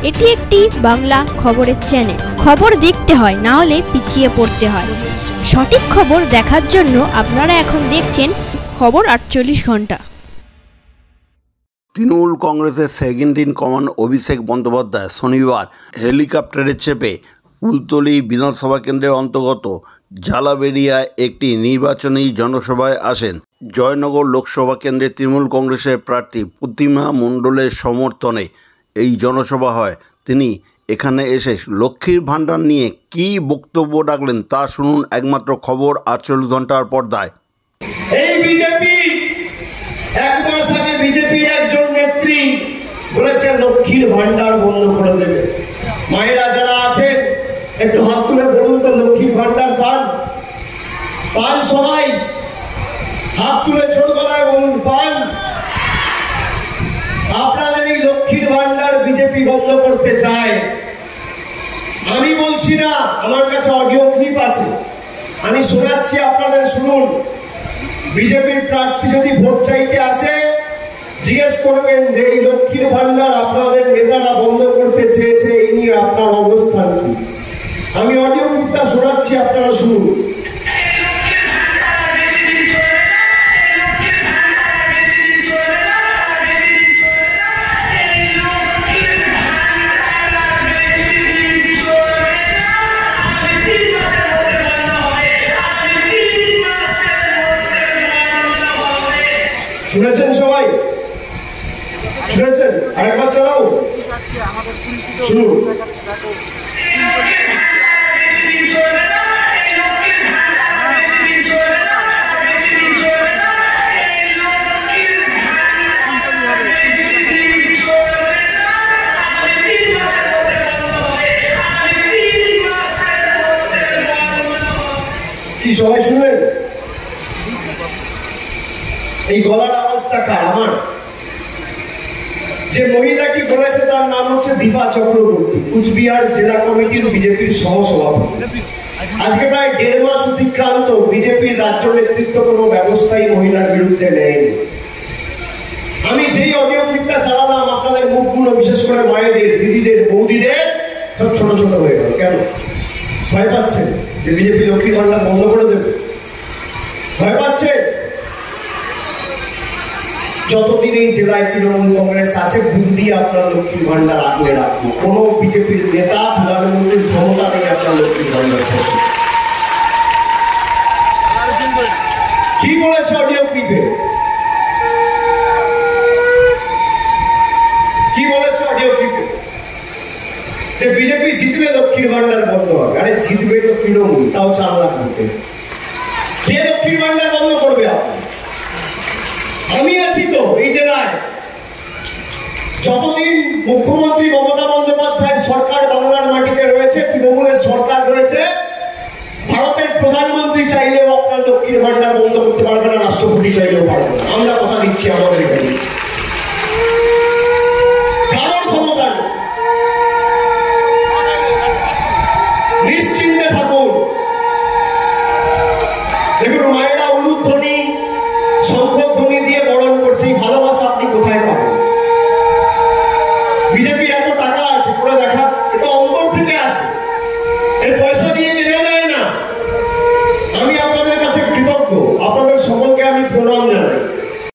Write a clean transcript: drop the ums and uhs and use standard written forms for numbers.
এটি একটি বাংলা খবরের চ্যানেল। খবর দেখতে হয়, না হলে পিছিয়ে পড়তে হয়। সঠিক খবর দেখার জন্য আপনারা এখন দেখছেন খবর 48 ঘন্টা। তৃণমূল কংগ্রেসের second in command Abhishek Bandyopadhyay শনিবার হেলিকপ্টারে চেপে কুলতলি বিধানসভা কেন্দ্রের অন্তর্গত জালাবেরিয়ায় একটি নির্বাচনী জনসভায় আসেন। জয়নগর লোকসভা কেন্দ্রে তৃণমূল কংগ্রেসের প্রার্থী প্রতিমা মণ্ডলের সমর্থনে এই জনসভা হয়। তিনি এখানে এসে লক্ষ্মীর ভাণ্ডার নিয়ে কী বক্তব্য রাখলেন তা শুনুন একমাত্র খবর 48 ঘন্টার পর্দায়। এই বিজেপি এক মাস আগে বিজেপির একজন নেত্রী বলেছেন লক্ষ্মীর ভাণ্ডার বন্ধ করে দেবে। মায়েরা যারা আছেন একটু হাত তুলে বলুন তো, লক্ষ্মীর ভাণ্ডার পান? পান সবাই? হাত তুলে ছোট গলায় বলুন পান? আপনাদের এই লক্ষ্মীর ভাণ্ডার বিজেপি বন্ধ করতে চায়। আমি বলছি না, আমার কাছে অডিও ক্লিপ আছে, আমি শোনাচ্ছি, আপনাদের শুনুন। বিজেপির প্রার্থী যদি ভোট চাইতে আসে, জিজ্ঞেস করবেন যে এই লক্ষ্মীর ভাণ্ডার আপনাদের নেতারা বন্ধ করতে চেয়েছে, এই নিয়ে আপনার অবস্থান কি। আমি অডিও ক্লিপটা শোনাচ্ছি, আপনারা শুনুন। শুনেছেন সবাই? শুনেছেন? আরেকবার চালাও, শুনুন। কি সবাই শুনলেন? এই গলার আওয়াজটা কার? আমার। যে মহিলাটি বলেছে তার নাম হচ্ছে দীপা চক্রবর্তী, কুচবিহার জেলা কমিটির বিজেপির সহসভাপতি। আজকে প্রায় 1.5 মাস অতিক্রান্ত, বিজেপির রাজ্য নেতৃত্ব কোনো ব্যবস্থাই মহিলার বিরুদ্ধে নেয়নি। আমি যেই অডিও ক্লিপটা চালালাম, আপনাদের মুখগুলো, বিশেষ করে মায়েদের, দিদিদের, বৌদিদের সব ছোট ছোট হয়ে গেল। কেন? ভয় পাচ্ছে যে বিজেপি লক্ষ্মীর ভাণ্ডার বন্ধ করে দেবে? ভয় পাচ্ছে? যতদিন এই জেলায় তৃণমূল কংগ্রেস আছে, বুক দিয়ে আপনার লক্ষ্মীর ভাণ্ডার আগলে রাখবো। কোন বিজেপির নেতা, প্রধানমন্ত্রীর ক্ষমতা নেই আপনার লক্ষ্মীর ভাণ্ডার। কি বলেছে অডিও ক্লিপে? কি বলেছে অডিও ক্লিপে? যে বিজেপি জিতলে লক্ষ্মীর ভাণ্ডার বন্ধ হবে। আরে জিতবে তো তৃণমূল, তাও 4 লাখ ভোটে। কে লক্ষ্মীর ভাণ্ডার বন্ধ করবে? আপনি। আমি আছি তো এই জেলায়। যতদিন মুখ্যমন্ত্রী মমতা বন্দ্যোপাধ্যায়ের সরকার বাংলার মাটিতে রয়েছে, তৃণমূলের সরকার রয়েছে, ভারতের প্রধানমন্ত্রী চাইলেও আপনার লক্ষ্মীর ভাণ্ডার বন্ধ করতে পারবে না, রাষ্ট্রপতি চাইলেও পারবে না। আমরা কথা দিচ্ছি আমাদের এখানে।